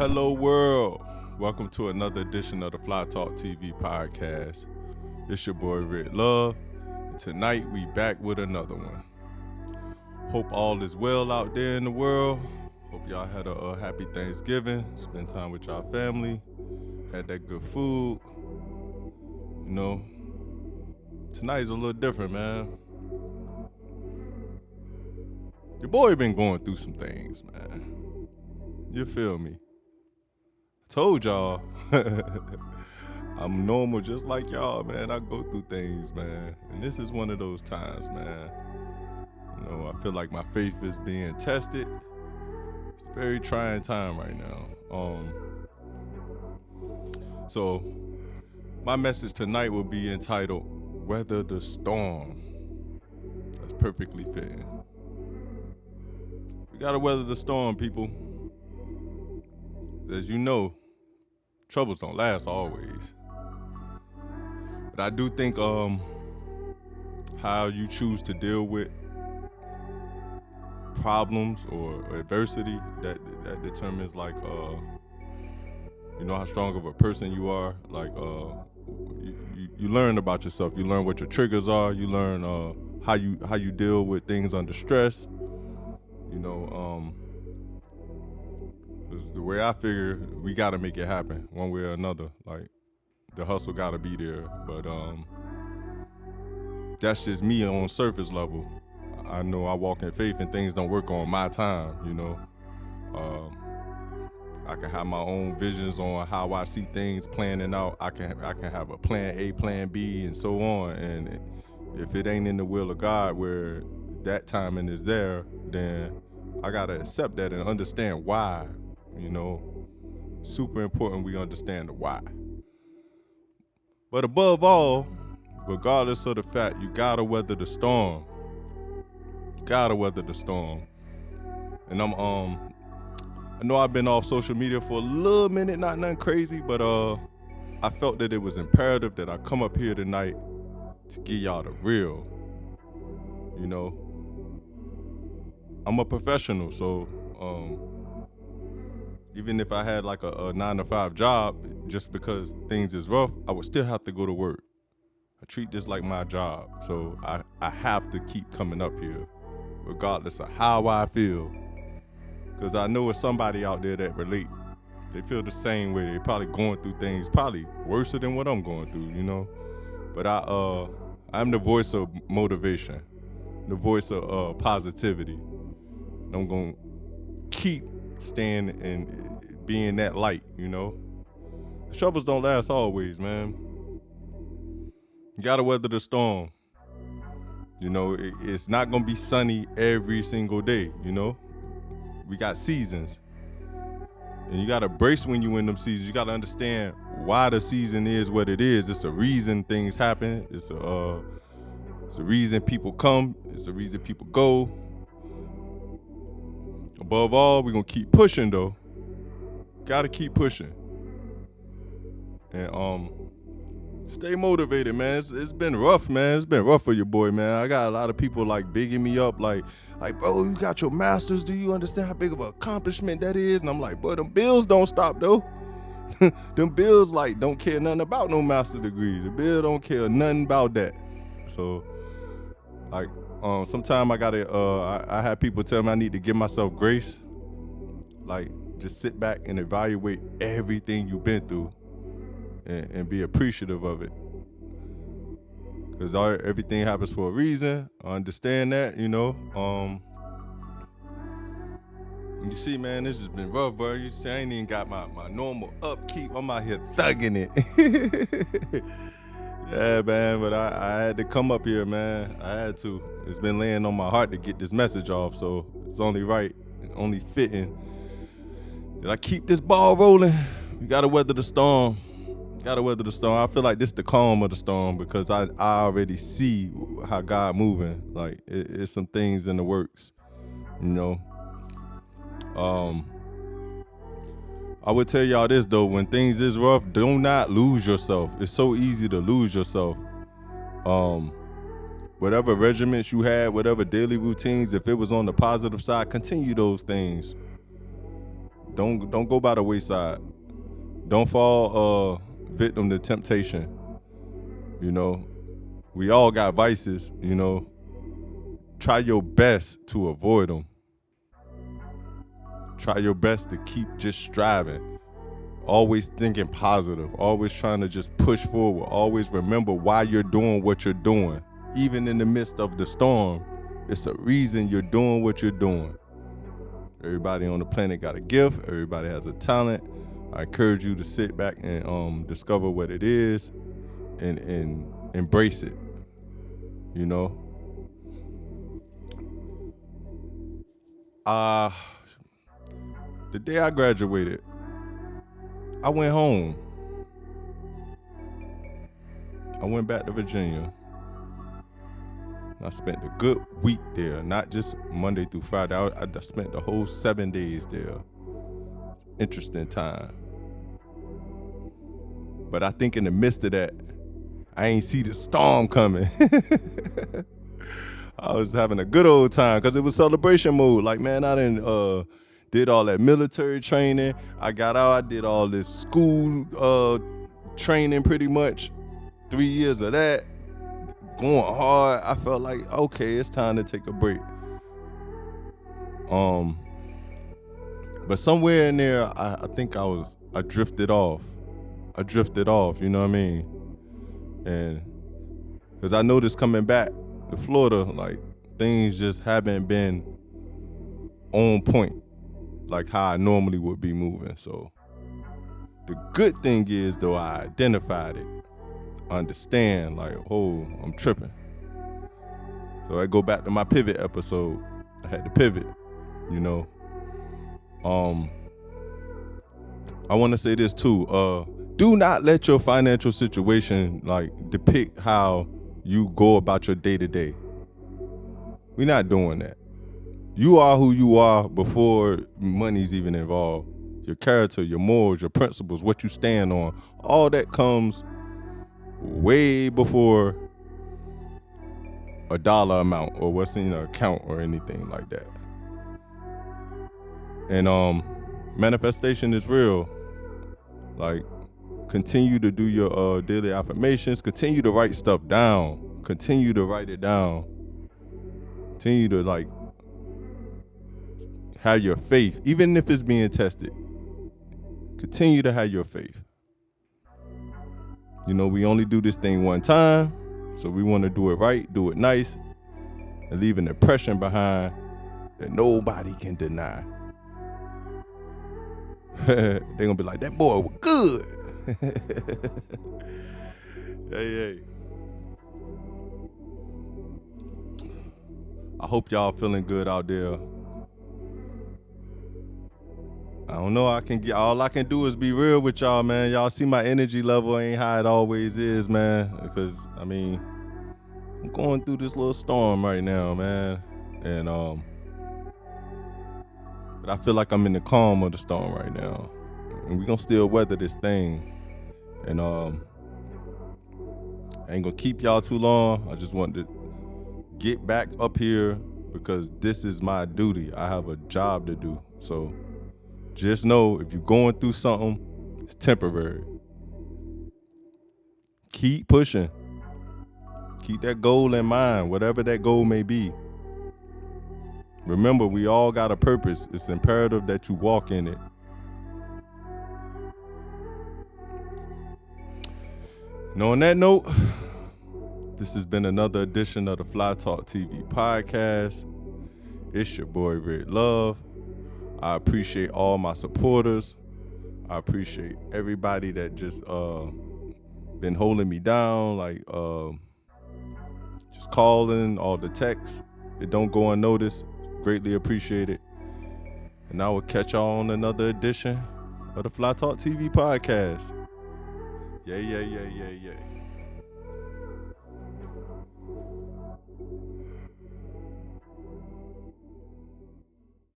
Hello world, welcome to another edition of the Fly Talk TV podcast. It's your boy RIC LUV, and tonight we back with another one. Hope all is well out there in the world. Hope y'all had a happy Thanksgiving, spend time with y'all family, had that good food. You know, tonight's a little different, man. Your boy been going through some things, man. You feel me? Told y'all, I'm normal just like y'all, man. I go through things, man. And this is one of those times, man. You know, I feel like my faith is being tested. It's a very trying time right now. So my message tonight will be entitled, Weather the Storm. That's perfectly fitting. We gotta weather the storm, people. As you know, troubles don't last always. But I do think how you choose to deal with problems or adversity that determines like you know how strong of a person you are. Like you learn about yourself. You learn what your triggers are. You learn how you deal with things under stress. You know, the way I figure, we gotta make it happen one way or another. Like the hustle gotta be there, but that's just me on surface level. I know I walk in faith and things don't work on my time. You know, I can have my own visions on how I see things planning out. I can have a plan A, plan B, and so on. And if it ain't in the will of God where that timing is there, then I gotta accept that and understand why. You know, super important we understand the why. But above all, regardless of the fact, you gotta weather the storm. You gotta weather the storm. And I know I've been off social media for a little minute, not nothing crazy, but I felt that it was imperative that I come up here tonight to give y'all the real. You know, I'm a professional, so even if I had like a 9-to-5 job, just because things is rough, I would still have to go to work. I treat this like my job, so I have to keep coming up here, regardless of how I feel, because I know it's somebody out there that relate. They feel the same way. They probably going through things probably worse than what I'm going through, you know. But I'm the voice of motivation, the voice of positivity. And I'm gonna keep staying and being that light, you know. The troubles don't last always, man. You gotta weather the storm. You know, it's not gonna be sunny every single day, you know. We got seasons. And you gotta brace when you in them seasons. You gotta understand why the season is what it is. It's a reason things happen. It's a reason people come. It's a reason people go. Above all, we're gonna keep pushing though. Gotta keep pushing. And stay motivated, man. It's been rough, man. It's been rough for your boy, man. I got a lot of people like bigging me up, like, bro, you got your master's. Do you understand how big of an accomplishment that is? And I'm like, boy, them bills don't stop though. Them bills like don't care nothing about no master degree. The bill don't care nothing about that. So like sometimes I gotta I have people tell me I need to give myself grace. Like just sit back and evaluate everything you've been through and be appreciative of it. Because everything happens for a reason. I understand that, you know. You see, man, this has been rough, bro. You see, I ain't even got my normal upkeep. I'm out here thugging it. Yeah, man, but I had to come up here, man. I had to. It's been laying on my heart to get this message off, so it's only right, only fitting that I keep this ball rolling. We gotta weather the storm. Gotta weather the storm. I feel like this the calm of the storm because I already see how God moving. Like it's some things in the works, you know. I would tell y'all this though, when things is rough, do not lose yourself. It's so easy to lose yourself. Whatever regiments you had, whatever daily routines, if it was on the positive side, continue those things. Don't go by the wayside. Don't fall victim to temptation. You know, we all got vices. You know, try your best to avoid them. Try your best to keep just striving. Always thinking positive. Always trying to just push forward. Always remember why you're doing what you're doing. Even in the midst of the storm, it's a reason you're doing what you're doing. Everybody on the planet got a gift. Everybody has a talent. I encourage you to sit back and discover what it is and embrace it. You know? The day I graduated, I went home. I went back to Virginia. I spent a good week there, not just Monday through Friday. I spent the whole 7 days there. Interesting time. But I think in the midst of that, I ain't see the storm coming. I was having a good old time because it was celebration mode. Like, man, I did all that military training. I got out, I did all this school training pretty much. 3 years of that. Going hard. I felt like, okay, it's time to take a break. But somewhere in there, I think I drifted off. You know what I mean? And because I noticed coming back to Florida, like, things just haven't been on point like how I normally would be moving. So the good thing is, though, I identified it. Understand, like, oh, I'm tripping. So I go back to my pivot episode. I had to pivot, you know. I want to say this too. Do not let your financial situation like depict how you go about your day to day. We're not doing that. You are who you are before money's even involved. Your character, your morals, your principles, what you stand on, all that comes way before a dollar amount or what's in your account or anything like that. And manifestation is real. Like, continue to do your daily affirmations. Continue to write stuff down. Continue to write it down. Continue to, like, have your faith, even if it's being tested. Continue to have your faith. You know, we only do this thing one time, so we want to do it right, do it nice, and leave an impression behind that nobody can deny. They're going to be like, that boy was good. Hey. I hope y'all feeling good out there. I don't know. All I can do is be real with y'all, man. Y'all see my energy level ain't how it always is, man. Because, I mean, I'm going through this little storm right now, man. And but I feel like I'm in the calm of the storm right now. And we're gonna still weather this thing. And I ain't gonna keep y'all too long. I just wanted to get back up here because this is my duty. I have a job to do. So just know if you're going through something, it's temporary. Keep pushing. Keep that goal in mind, whatever that goal may be. Remember, we all got a purpose. It's imperative that you walk in it. And on that note, this has been another edition of the Fly Talk TV podcast. It's your boy, RIC LUV. I appreciate all my supporters. I appreciate everybody that just been holding me down, like just calling, all the texts. It don't go unnoticed. Greatly appreciate it. And I will catch y'all on another edition of the Fly Talk TV podcast. Yeah.